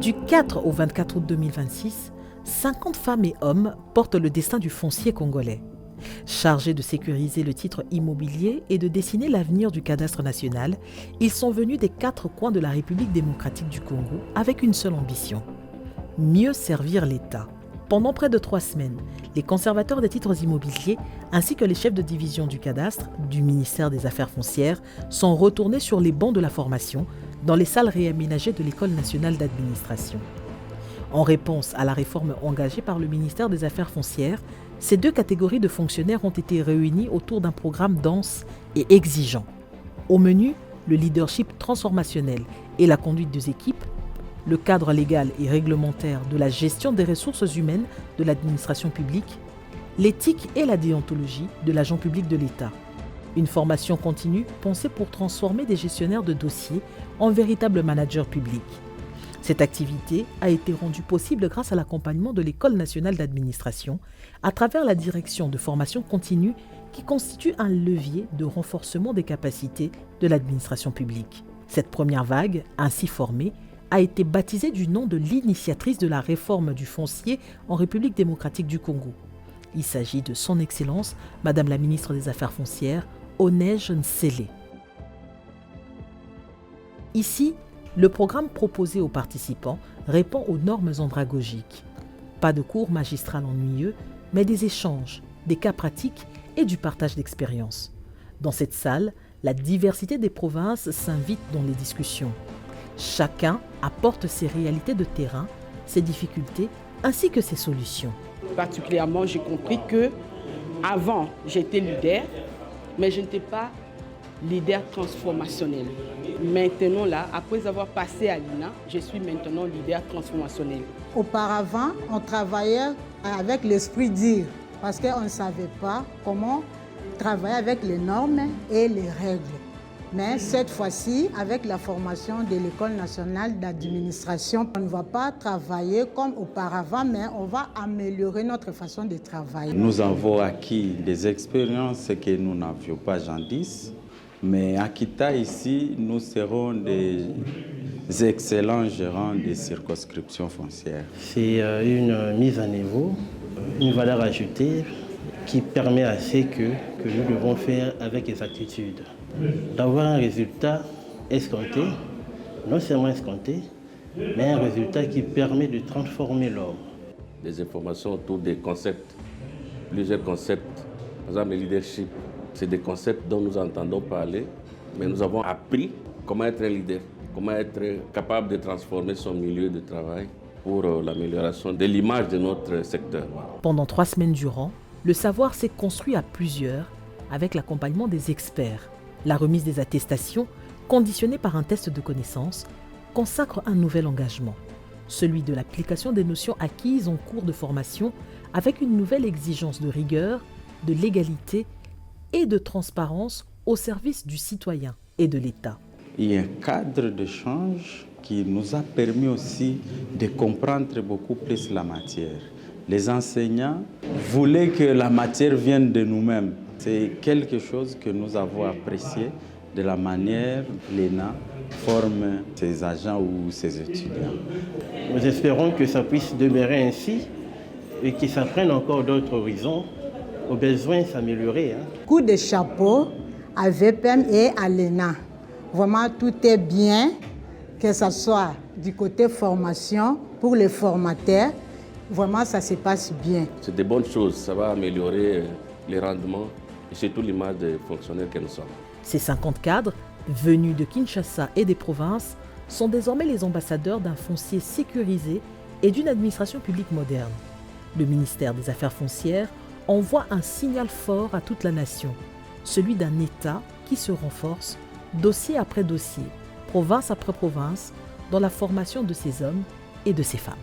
Du 4 au 24 août 2026, 50 femmes et hommes portent le destin du foncier congolais. Chargés de sécuriser le titre immobilier et de dessiner l'avenir du cadastre national, ils sont venus des 4 coins de la République démocratique du Congo avec une seule ambition: mieux servir l'État. Pendant près de 3 semaines, les conservateurs des titres immobiliers ainsi que les chefs de division du cadastre du ministère des Affaires foncières sont retournés sur les bancs de la formation dans les salles réaménagées de l'École nationale d'administration. En réponse à la réforme engagée par le ministère des Affaires foncières, ces 2 catégories de fonctionnaires ont été réunies autour d'un programme dense et exigeant. Au menu, le leadership transformationnel et la conduite des équipes, le cadre légal et réglementaire de la gestion des ressources humaines de l'administration publique, l'éthique et la déontologie de l'agent public de l'État. Une formation continue pensée pour transformer des gestionnaires de dossiers en véritables managers publics. Cette activité a été rendue possible grâce à l'accompagnement de l'École nationale d'administration à travers la direction de formation continue qui constitue un levier de renforcement des capacités de l'administration publique. Cette première vague, ainsi formée, a été baptisée du nom de l'initiatrice de la réforme du foncier en République démocratique du Congo. Il s'agit de Son Excellence, Madame la ministre des Affaires foncières, Onej Nsele. Ici, le programme proposé aux participants répond aux normes andragogiques. Pas de cours magistral ennuyeux, mais des échanges, des cas pratiques et du partage d'expériences. Dans cette salle, la diversité des provinces s'invite dans les discussions. Chacun apporte ses réalités de terrain, ses difficultés ainsi que ses solutions. Particulièrement, j'ai compris que avant, j'étais leader, mais je n'étais pas leader transformationnel. Maintenant, là, après avoir passé à l'INA, je suis maintenant leader transformationnel. Auparavant, on travaillait avec l'esprit dire, parce qu'on ne savait pas comment travailler avec les normes et les règles. Mais cette fois-ci, avec la formation de l'École nationale d'administration, on ne va pas travailler comme auparavant, mais on va améliorer notre façon de travailler. Nous avons acquis des expériences que nous n'avions pas jadis, mais à Kita, ici, nous serons des excellents gérants des circonscriptions foncières. C'est une mise à niveau, une valeur ajoutée qui permet à ce que nous devons faire avec exactitude. D'avoir un résultat escompté, non seulement escompté, mais un résultat qui permet de transformer l'homme. Des informations autour des concepts, plusieurs concepts. Par exemple, le leadership, c'est des concepts dont nous entendons parler, mais nous avons appris comment être un leader, comment être capable de transformer son milieu de travail pour l'amélioration de l'image de notre secteur. Pendant 3 semaines durant, le savoir s'est construit à plusieurs avec l'accompagnement des experts. La remise des attestations, conditionnée par un test de connaissances, consacre un nouvel engagement, celui de l'application des notions acquises en cours de formation avec une nouvelle exigence de rigueur, de légalité et de transparence au service du citoyen et de l'État. Il y a un cadre d'échange qui nous a permis aussi de comprendre beaucoup plus la matière. Les enseignants voulaient que la matière vienne de nous-mêmes. C'est quelque chose que nous avons apprécié de la manière dont l'ENA forme ses agents ou ses étudiants. Nous espérons que ça puisse demeurer ainsi et que ça prenne encore d'autres horizons, au besoin de s'améliorer. Coup de chapeau à VPM et à l'ENA. Vraiment, tout est bien, que ce soit du côté formation pour les formateurs. Vraiment, ça se passe bien. C'est des bonnes choses, ça va améliorer les rendements et surtout l'image des fonctionnaires que nous sommes. Ces 50 cadres, venus de Kinshasa et des provinces, sont désormais les ambassadeurs d'un foncier sécurisé et d'une administration publique moderne. Le ministère des Affaires foncières envoie un signal fort à toute la nation, celui d'un État qui se renforce, dossier après dossier, province après province, dans la formation de ses hommes et de ses femmes.